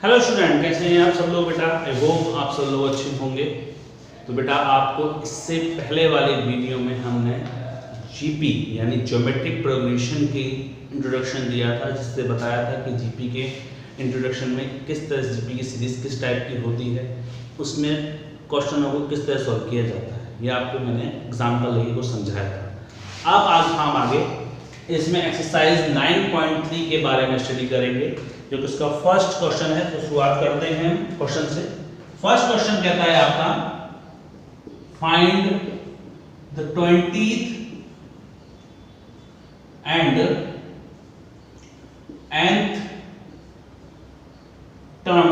Hello student, कैसे हैं आप सब लोग? बेटा आई होप आप सब लोग अच्छे होंगे। तो बेटा आपको इससे पहले वाले वीडियो में हमने जीपी यानी ज्योमेट्रिक प्रोग्रेशन की इंट्रोडक्शन दिया था, जिससे बताया था कि जीपी के इंट्रोडक्शन में किस तरह जीपी की सीरीज किस टाइप की होती है, उसमें क्वेश्चनों को किस तरह सॉल्व किया जाता है। ये आपको मैंने एग्जाम्पल लेके को समझाया था। अब आज हम आगे इसमें एक्सरसाइज 9.3 के बारे में स्टडी करेंगे, जो कि उसका फर्स्ट क्वेश्चन है। तो शुरुआत करते हैं क्वेश्चन से। फर्स्ट क्वेश्चन कहता है आपका, find the 20th and nth term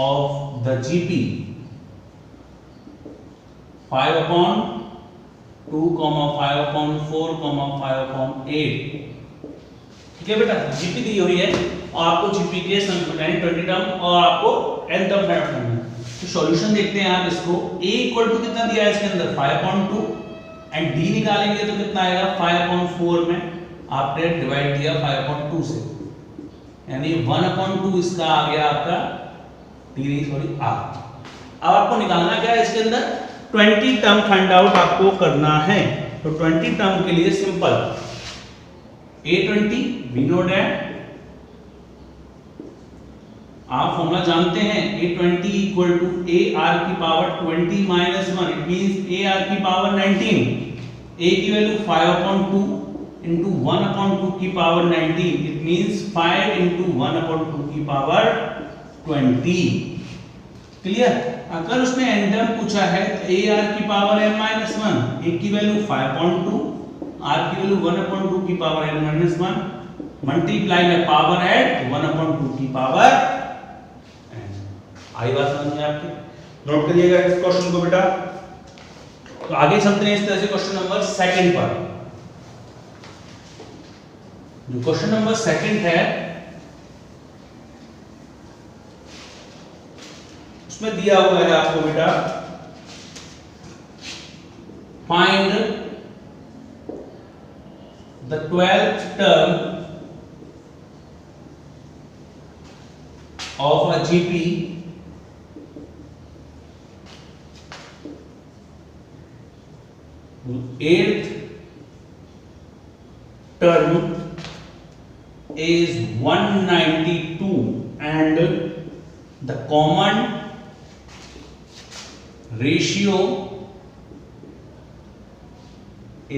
of the GP 5/2, 5/4, 5/8। ठीक है बेटा, जीपी दी हुई है और आपको जीपी के यानी 20 टर्म और आपको n टर्म फाइंड करना है। तो सॉल्यूशन देखते हैं आप इसको। a इक्वल टू कितना दिया है इसके अंदर 5/2 एंड d निकालेंगे तो कितना आएगा 5/4 में आपने डिवाइड दिया 5/2 से, यानी 1/2 इसका आ गया आपका d नहीं सॉरी r। अब आपको निकालना क्या है इसके अंदर 20 टर्म फाइंड आउट आपको करना है। तो 20 टर्म के लिए simple A20 we know that, आप फॉर्मूला जानते हैं। A20 इक्वल टू AR की power 20 minus 1, it means AR की पावर 19। A की वैल्यू 5/2 इंटू 1/2 की पावर 19, इट मींस 5 इंटू 1/2 की पावर 20। क्लियर? अगर उसने n टर्म पूछा है तो AR की पावर n-1, A की वैल्यू 5/2, R की वैल्यू 1/2 की पावर n-1, मल्टीप्लाई में पावर ऐड 1/2 की पावर n। आई बात समझ में आपकी? नोट करिएगा इस क्वेश्चन को बेटा। तो आगे चलते हैं इस तरह से क्वेश्चन नंबर सेकंड पर। जो क्वेश्चन नंबर सेकंड है उसमें दिया हुआ है आपको बेटा, find the 12th term of a GP eighth term is 192 and the common ratio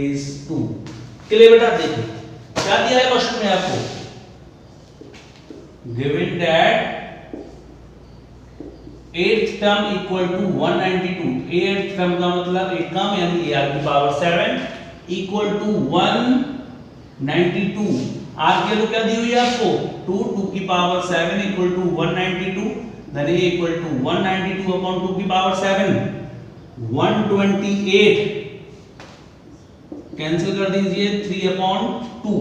is 2। चलिए बेटा देखिए क्या दिया है क्वेश्चन में आपको, given that eighth term equal to 192। eighth term का मतलब एक कम यानी AR की पावर 7 equal to 192। R की वैल्यू क्या दी हुई है आपको 2 की power 7 equal to 192, then A equal to 192 upon 2 की पावर 7 128। कैंसिल कर दीजिए 3/2,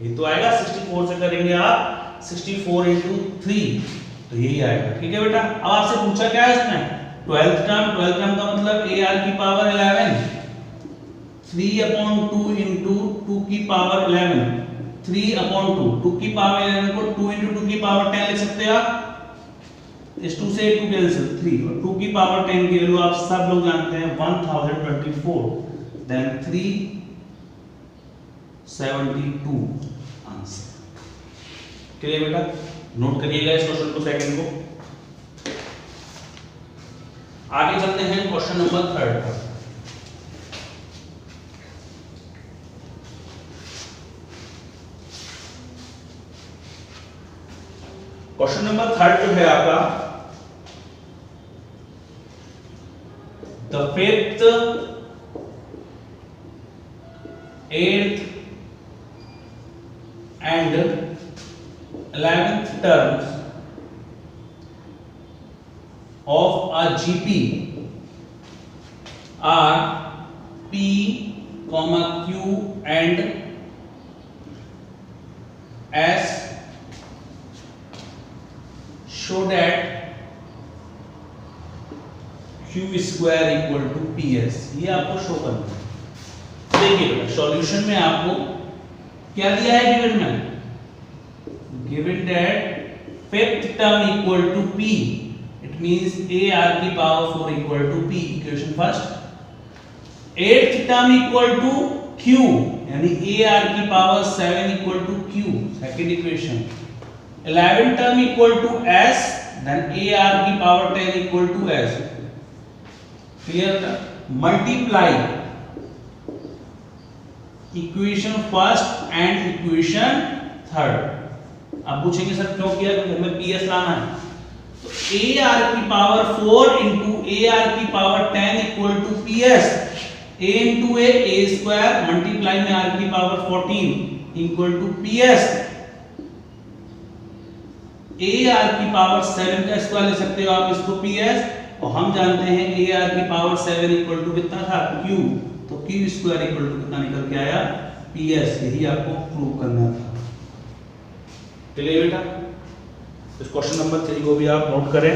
ये तो आएगा 64 से करेंगे आप 64 into 3, तो यही आएगा। ठीक है बेटा। अब आपसे पूछा क्या है इसमें 12th टर्म का मतलब AR की पावर 11, 3/2 into 2 की पावर 11, 3/2, 2 की पावर 11 को 2 into 2 की पावर 10 लिख सकते हैं आप। इस 2 से 2 कैंसिल 3 और 2 की पावर 10 की वैल्यू आप सब लोग जानते हैं 1024, देन 372 आंसर। क्लियर बेटा? नोट करिएगा इस क्वेश्चन को सेकंड को। आगे चलते हैं क्वेश्चन नंबर थर्ड पर। क्वेश्चन नंबर थर्ड जो है आपका, the 5th, 8th and 11th terms of a GP are P, Q and S, show that Q square equal to PS। ये आपको शो करना है। देखिए सॉल्यूशन में आपको क्या दिया है गिवन में, given that fifth term equal to p, it means ar की power 4 equal to p, equation first. eighth term equal to q, यानी ar की power 7 equal to q, second equation. 11th term equal to s, then ar की power 10 equal to s. clear? Multiply equation first and equation third. अब पूछेंगे sir क्यों किया, क्योंकि हमें PS लाना है। तो AR की पावर 4 इंटू AR की power 10 equal to PS, A into A square multiply में R की power 14 equal to PS, AR की पावर 7 का स्क्वायर ले सकते हो आप इसको PS, और हम जानते हैं AR की पावर 7 इक्वल टू कितना था Q, तो Q स्क्वायर इक्वल टू कितना निकल के आया PS, यही आपको प्रूव करना था। चलिए बेटा इस क्वेश्चन नंबर 3 को भी आप नोट करें।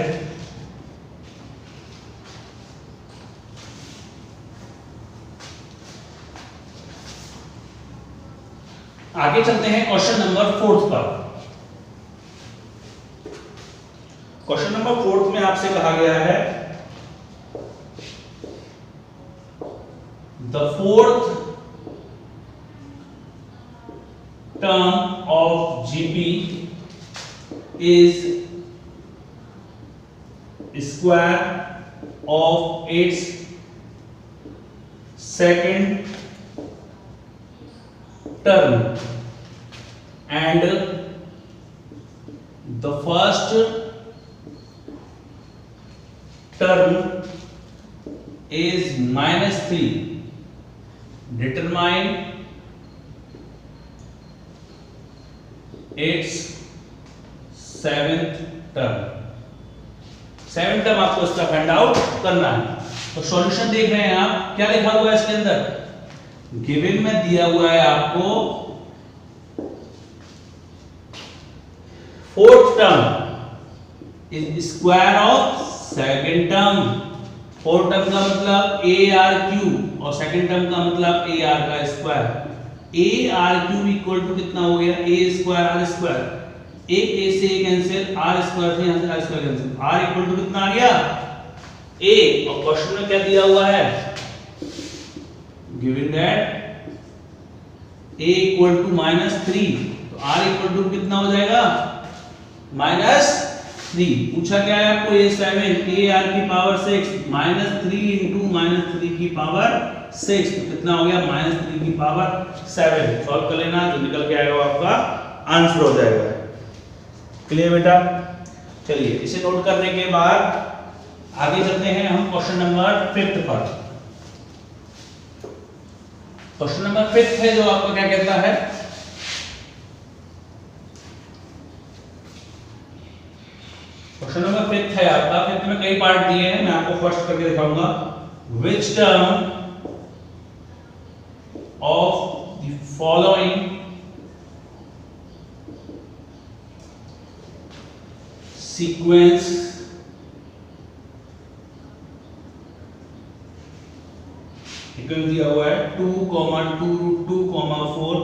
आगे चलते हैं क्वेश्चन नंबर 4 पर। क्वेश्चन नंबर 4 में आपसे कहा गया है the fourth term of GP is square of its second term and the first term is -3. Determine its seventh term आपको इसका फाइंड आउट करना है। तो सॉल्यूशन देख रहे हैं आप, क्या लिखा हुआ है इसके अंदर, गिवन में दिया हुआ है आपको fourth term is square of second term. Fourth term का मतलब AR³ और सेकंड टर्म का मतलब AR का स्क्वायर। AR³ इक्वल टू कितना हो गया, A स्क्वायर R स्क्वायर, एक A से A कैंसिल, R स्क्वायर से यहाँ से R square cancel, R equal to कितना आ गया A, और क्वेश्चन में क्या दिया हुआ है, given that A equal to -3, तो R इक्वल टू कितना हो जाएगा -3। पूछा क्या है आपको A7, AR की पावर 6 -3 इंटू -3 की पावर 6, तो कितना हो गया -3 की पावर 7। सॉल्व कर लेना, जो निकल के आएगा आपका आंसर हो जाएगा। क्लियर बेटा? चलिए इसे नोट करने के बाद आगे चलते हैं हम क्वेश्चन नंबर 5 पर। क्वेश्चन नंबर 5 है जो आपको क्या कहता है, क्वेश्चन नंबर 5 है आपका, 5 में कई पार्ट दिए हैं, मैं आपको फर्स्ट करके दिखाऊंगा। Which term of the following sequence दिया हुआ है 2, 2√2, 4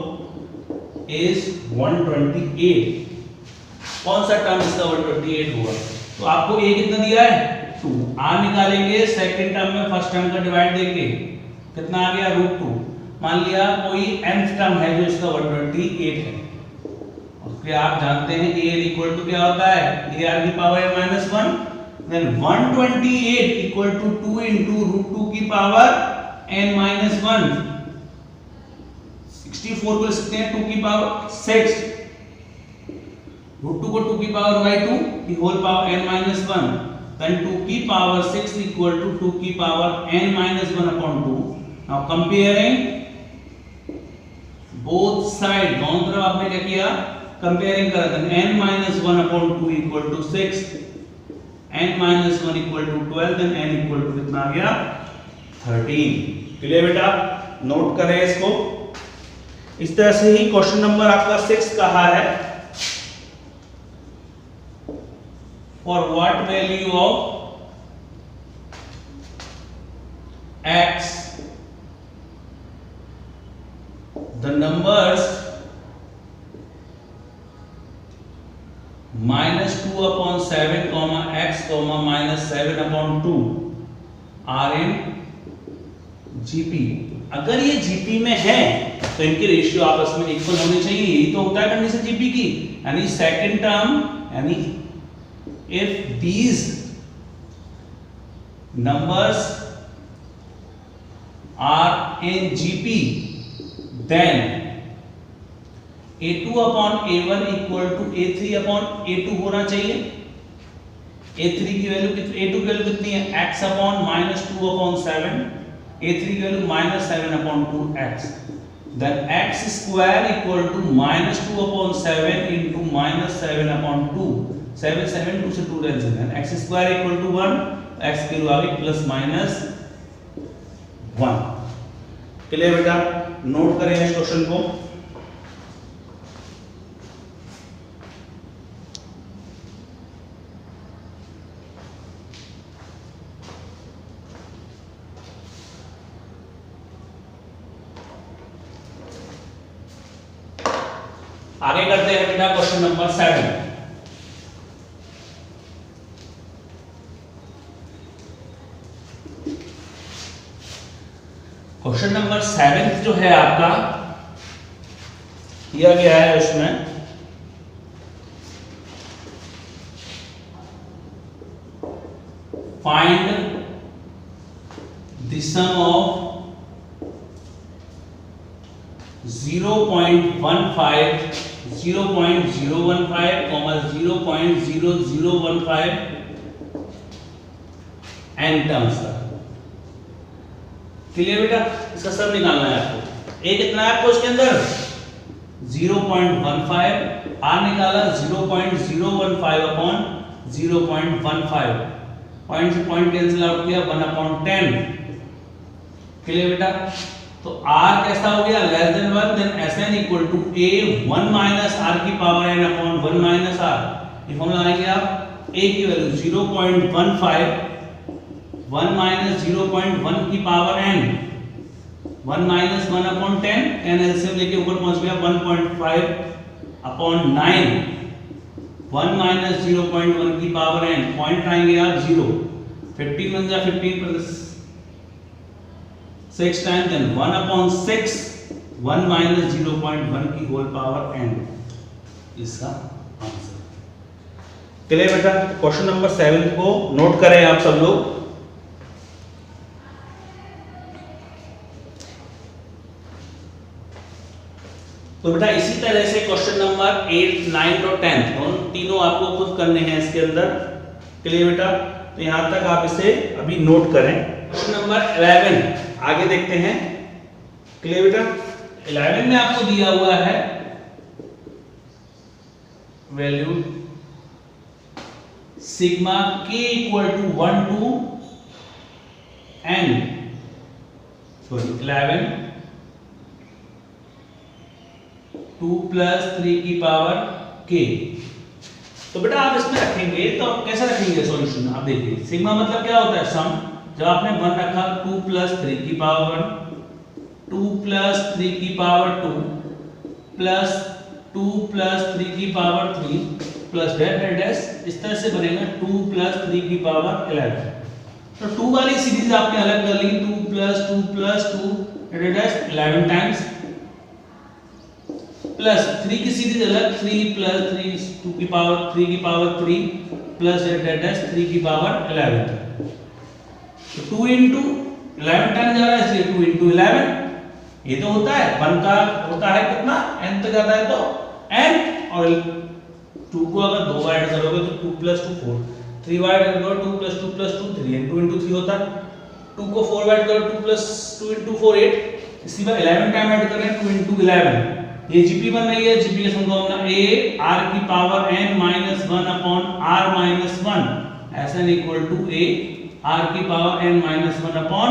इज 128। कौन सा टर्म इसका 128 होगा, तो आपको A कितना दिया है 2, R निकालेंगे सेकंड टर्म में फर्स्ट टर्म का डिवाइड देंगे, कितना आ गया √2। मान लिया कोई nth टर्म है जो इसका 128 है, फिर आप जानते हैं AL इक्वल टू क्या होता है, AR की power -1, then 128 equal to 2 into √2 की पावर n-1, 64 को लिख सकते हैं 2 की पावर 6, √2 को 2 की पावर by 2 की होल पावर n-1, देन 2 की पावर 6 इक्वल टू 2 की power n-1 upon 2। Now comparing both side, दोनों तरफ आपने क्या किया, कंपेयरिंग करा, then n-1 upon 2 equal to 6, n-1 equal to 12, then n equal to कितना आ गया 13। क्लियर बेटा? नोट करें इसको। इस तरह से ही क्वेश्चन नंबर आपका 6 कहा है, for what value of x the numbers -2/7, x, -7/2 are in GP. अगर ये जीपी में है तो इनके रेशियो आपस में इक्वल होने चाहिए, यही तो होता है कंडीशन जीपी की। यानी सेकंड टर्म, यानी if these numbers are in GP, then A2/A1 equal to A3/A2 होना चाहिए। A3 की वैल्यू A2 की वैल्यू कितनी है? x/-2/7, A3 की value -7/2x। Then x square equal to -2/7 into -7/2। 7 2 से 2 कैंसिल है, x square equal to 1, x की वैल्यू आ गई +-1। क्लियर बेटा? नोट करें इस क्वेश्चन को। आगे करते हैं बेटा क्वेश्चन नंबर 7। क्वेश्चन नंबर 7 जो है आपका दिया गया है, उसमें find the sum of 0.15, 0.015, 0.0015 n terms का। क्लियर बेटा? इसका सम निकालना है आपको। ए कितना है आपको इसके अंदर? 0.15, आर निकाला 0.015/0.15, पॉइंट से पॉइंट कैंसिल आउट किया 1/10। क्लियर बेटा? तो r कैसा हो गया? <1, then Sn equal to a 1 minus r की power n upon 1 minus r। ये फॉर्मूला लगाएंगे आप। a की वैल्यू 0.15, 1 माइनस 0.1 की power n, 1 minus 1/10, n LCM लेके ऊपर पहुंच गया 1.5/9, 1 माइनस 0.1 की पावर n, पॉइंट लाएंगे आप 0, 15 बन जा 15 प्लस 6 टाइम, देन 1/6, 1 माइनस 0.1 की होल पावर n, इसका आंसर। क्लियर बेटा? क्वेश्चन नंबर 7 को नोट करें आप सब लोग। तो बेटा इसी तरह से क्वेश्चन नंबर 8, 9 और 10 तीनों आपको खुद करने हैं इसके अंदर। क्लियर बेटा? तो यहां तक आप इसे अभी नोट करें। क्वेश्चन नंबर 11 आगे देखते हैं। क्लियर बेटा? 11 में आपको दिया हुआ है value sigma k equal to 1 to n, sorry 11 2 plus 3 की पावर k। तो बेटा आप इसमें रखेंगे तो कैसे रखेंगे सॉल्यूशन? आप देखिए, सिग्मा मतलब क्या होता है? सम। जब आपने 1 रखा 2 प्लस 3 की पावर 1, 2 प्लस 3 की पावर 2 प्लस 2 प्लस 3 की पावर 3 प्लस डैश, इस तरह से बनेगा 2 प्लस 3 की पावर 11। तो 2 वाली सीरीज आपने अलग कर ली, 2 plus 2 plus 2 dash 11 times, plus 3 की सीरीज अलग, 3 प्लस 3 2 की पावर 3 की पावर 3 प्लस डैश 3 की पावर 11। तो 2 into 11 टाइम जा रहा है, इसलिए 2 into 11। ये तो होता है 1 का होता है कितना? n तक जाता है तो n, और 2 को अगर 2 बार ऐड करोगे तो 2 प्लस 2 4, 3 बार ऐड करो 2 प्लस 2 प्लस 2 3, n 2 into 3 होता है। 2 को 4 बार ऐड करो 2 प्लस 2 into 4 8, इसी बार 11 टाइम ऐड करें 2 into 11। ये जीपी बन रही है। जीपी का फॉर्मूला a r की power n minus 1 upon r minus 1, Sn equal to a r की power n minus 1 upon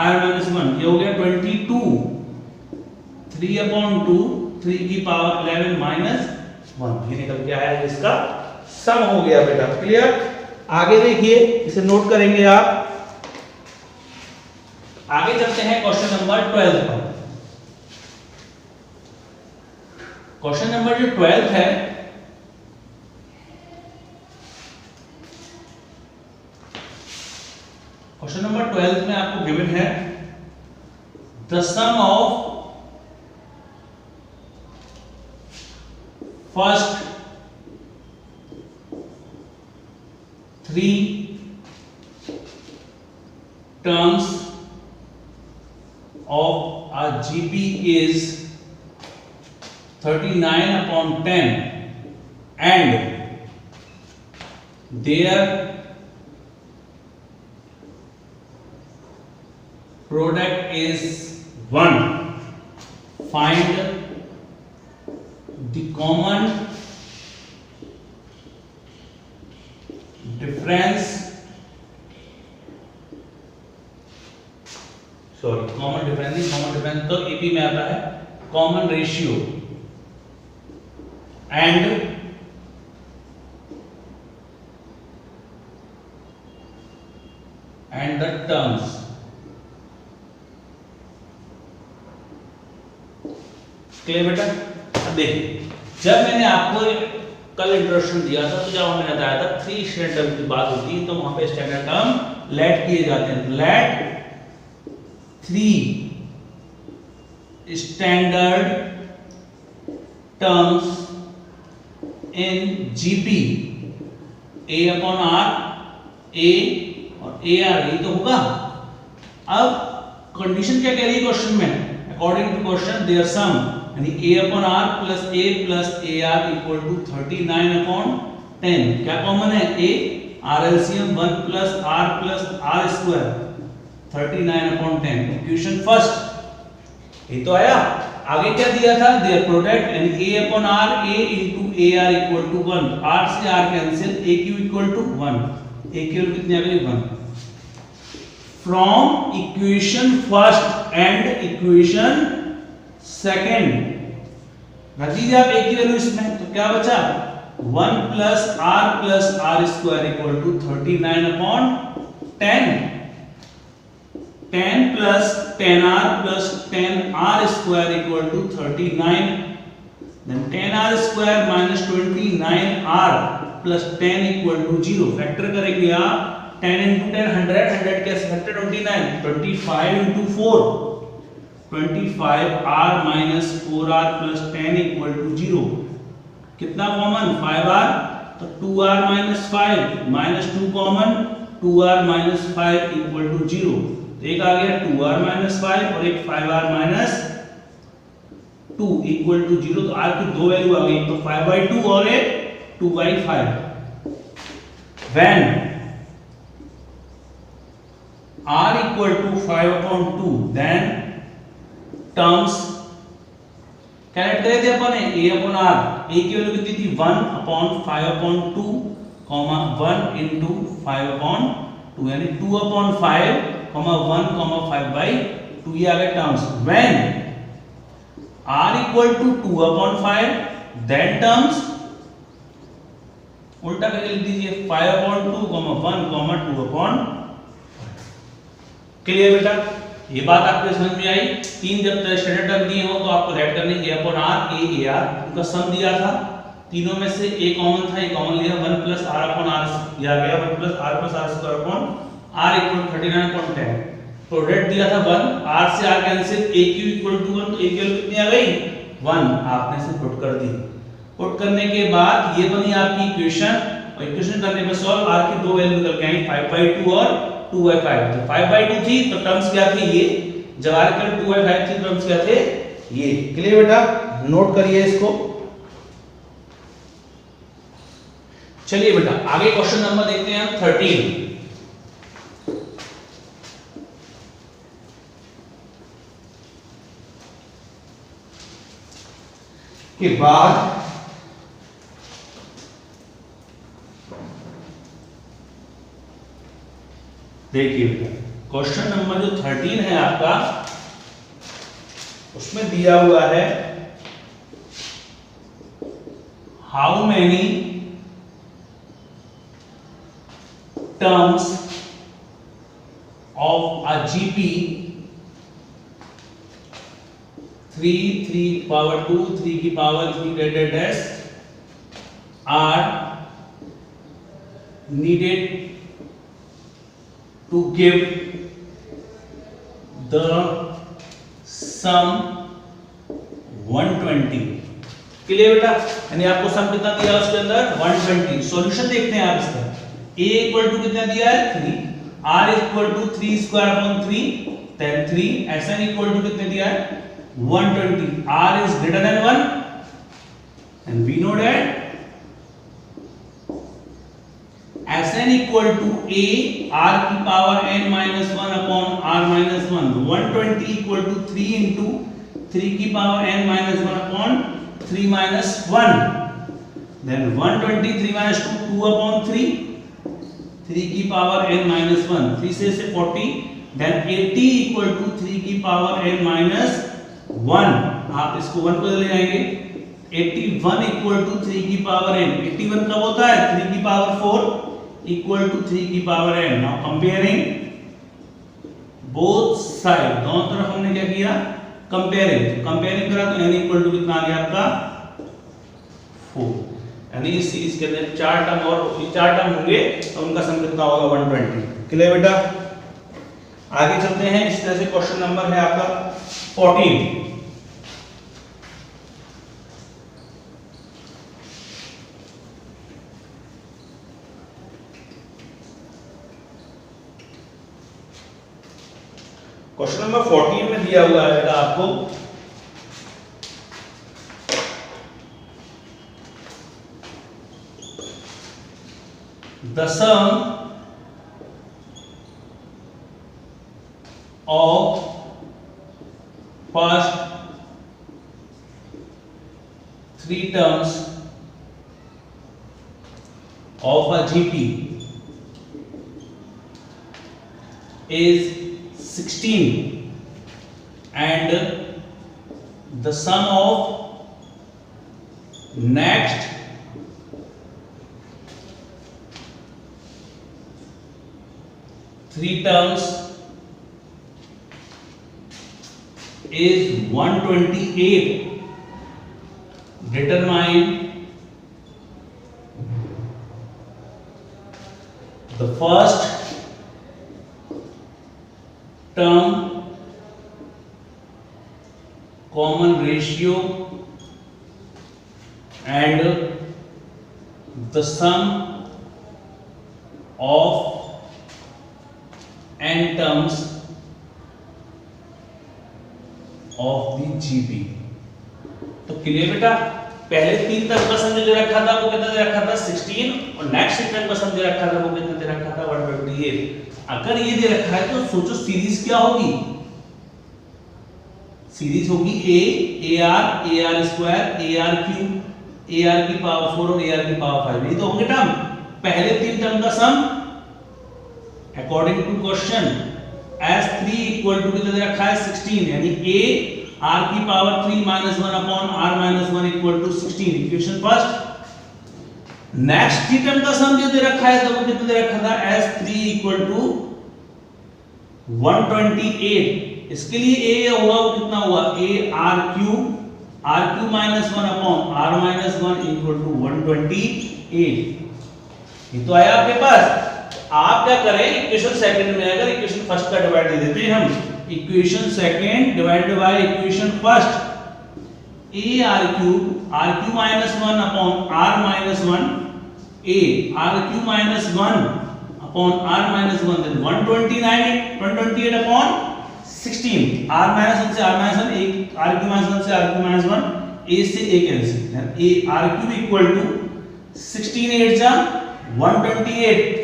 r minus 1। ये हो गया 22, 3/2, 3 की पावर 11 माइनस 1। ये निकल के आया, इसका सम हो गया बेटा। क्लियर? आगे देखिए, इसे नोट करेंगे आप। आगे चलते हैं क्वेश्चन नंबर 12 पर। क्वेश्चन नंबर जो 12 है क्वेश्चन नंबर 12 में आपको गिवन है the sum of first 3 terms of a GP is 39/10 and their product is 1. Find the common difference, common difference तो एपी में आता है, common ratio and the terms. Clear बेटा? अब देखिए, जब मैंने आपको कल इंट्रोडक्शन दिया था तो जब हमने बताया था 3 स्टैंडर्ड टर्म की बात होती है तो वहां पे स्टैंडर्ड टर्म लेट किए जाते हैं। Let 3 standard terms in GP A/R, A और AR, ये तो होगा। अब कंडीशन क्या कह रही है क्वेश्चन में? According to question their sum यानी A/R plus A plus AR equal to 39/10। क्या कॉमन है? A, R LCM 1 plus R square 39/10। Equation first ये तो आया। आगे क्या दिया था? देयर प्रोडक्ट यानी A/R A into AR equal to 1। R से R cancel, AQ equal to 1। AQ कितनी आ गई? 1। From equation first and equation second रख दीजिए आप एक ही वैल्यू इसमें, तो क्या बचा? 1 plus R square equal to 39/10। 10 plus 10R plus 10R square equal to 39। Then 10R square minus 29R plus 10 equal to 0। Factor करेंगे आप 10 into 10 100, 100 कैसे factor 29, 25 into 4 25R minus 4R plus 10 equal to 0। कितना common? 5R, तो 2R minus 5 minus 2 common, 2R minus 5 equal to 0। एक आ गया 2R minus 5 और एक 5R minus 2 equal to 0। तो R की दो वैल्यू आ गई, तो 5/2 और एक 2/5। When R equal to 5/2 then terms calculate करे थे अपन ने A/R। A की वैल्यू कितनी थी? 1/5/2 1 into 5/2 यानी 2/5 1 5/2 ये आ गए terms. When R equal to 2/5 then terms उल्टा करके लिख दीजिए 5/2 1 2/5। क्लियर बेटा? ये बात आपको समझ में आई? 3 जब स्टैंडर्ड टर्म दिए हो तो आपको लेट करनी A/R A AR, उनका सम दिया था, तीनों में से A कॉमन था, ये कॉमन लिया 1 प्लस R अपॉन R दिया गया 1 plus R square upon R equal 39/10। Product दिया था 1, R से R cancel, AQ equal to 1, तो AQ कितनी आ गई? 1। आपने से पुट कर दी। पुट करने के बाद ये बनी आपकी इक्वेशन, और इक्वेशन करने पे सॉल्व R की दो वैल्यू निकल के आई 5/2 और 2/5। तो 5/2 थी तो टर्म्स क्या थी? ये। जब R इक्वल 2/5 थी टर्म्स क्या थे? ये। क्लियर बेटा? नोट करिए इसको। चलिए बेटा आगे क्वेश्चन नंबर देखते हैं हम 13 के बाद देखिए क्वेश्चन नंबर जो 13 है आपका, उसमें दिया हुआ है how many terms of a GP 3 power 2 3 की power 3 dash are needed to give the sum 120। Clear बेटा? यानी आपको सम कितना दिया है उसके अंदर 120। सॉल्यूशन देखते हैं आप इसका। a इक्वल टू कितना दिया है 3, r equal to 3 square upon 3 then 3, sn equal to कितने दिया है 120, r is greater than 1 and we know that sn equal to a r की power n minus 1 upon r minus 1। 120 equal to 3 into 3 की power n minus 1 upon 3 minus 1। then 120 3 minus 2 2 upon 3 3 की power n minus 1 3 से 40। then 80 equal to 3 की power n minus 1। आप इसको 1 को ले जाएंगे। 81 equal to 3 की पावर n। 81 कब होता है 3 की पावर 4 equal to 3 की power n। now comparing both side, दोनों तरफ हमने क्या किया कंपेयरिंग करा तो n इक्वल टू कितना आ गया आपका 4। यानी इस सीरीज के अंदर 4 टर्म और ये 4 टर्म होंगे तो उनका सम कितना होगा 120। क्लियर बेटा? आगे चलते हैं। इस तरह से क्वेश्चन नंबर है आपका 14। क्वेश्चन नंबर 14 में दिया हुआ है बेटा आपको the sum of first 3 terms of a GP is 16 and the sum of next 3 terms is 128। determine the first term common ratio and the sum of n terms of the GP। तो clear बेटा? पहले 3 term का सम जो दे रखा था वो कितना दे रखा था 16 और नेक्स्ट टर्म का सम दे रखा था वो कितना दे रखा था 128। अगर ये दे रखा है तो सोचो सीरीज क्या होगी। सीरीज होगी AR square AR cube AR की पावर 4 और AR की पावर 5। ये तो होंगे टर्म। पहले 3 टर्म का sum according to question S3 equal to कितना दे रखा है 16 यानी A r की power 3 minus 1 upon r minus 1 equal to 16। Equation first. Next term का सम जो दे रखा है तो वो कितना दे रखा था S3 equal to 128। इसके लिए A हुआ वो कितना हुआ A r cube minus 1 upon r minus 1 equal to 128। ये तो आया आपके पास। आप क्या करें इक्वेशन सेकंड में अगर इक्वेशन फर्स्ट का डिवाइड दे देते हैं हम equation second divided by equation first a r cube minus 1 upon r minus 1 a r cube minus 1 upon r minus 1 then 128 upon 16 r minus 1 से r minus 1 एक r cube minus 1 से r cube minus 1 a से a cancel then a r cube equal to 16 8 जा 128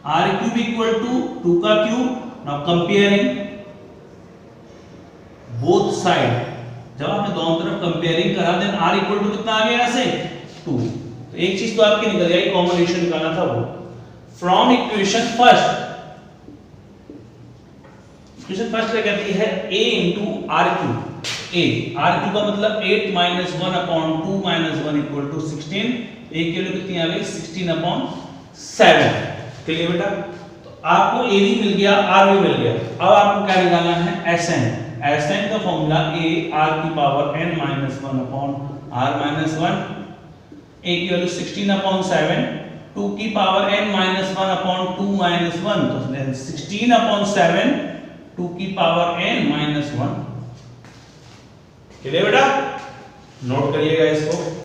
r cube equal to 2 का cube. now comparing both side जब आपने दोनों तरफ कंपेयरिंग करा देन r इक्वल टू कितना आ गया यहाँ से 2। तो एक चीज तो आपकी निकल गई कॉमन रेशियो निकालना था वो फ्रॉम इक्वेशन फर्स्ट क्या कहती है a into r cube r cube का मतलब 8 minus 1 upon 2 minus 1 equal to 16। a की वैल्यू कितनी आ गई 16 upon 7। क्लियर बेटा? तो आपको a भी मिल गया r भी मिल गया। अब आपको क्या निकालना है Sn का फॉर्मूला a r की power n minus 1 upon r minus 1 a की वैल्यू 16 upon 7 2 की power n minus 1 upon 2 minus 1, तो 16 अपॉन 7 2 की पावर n माइनस 1। चलिए बेटा नोट करिएगा इसको।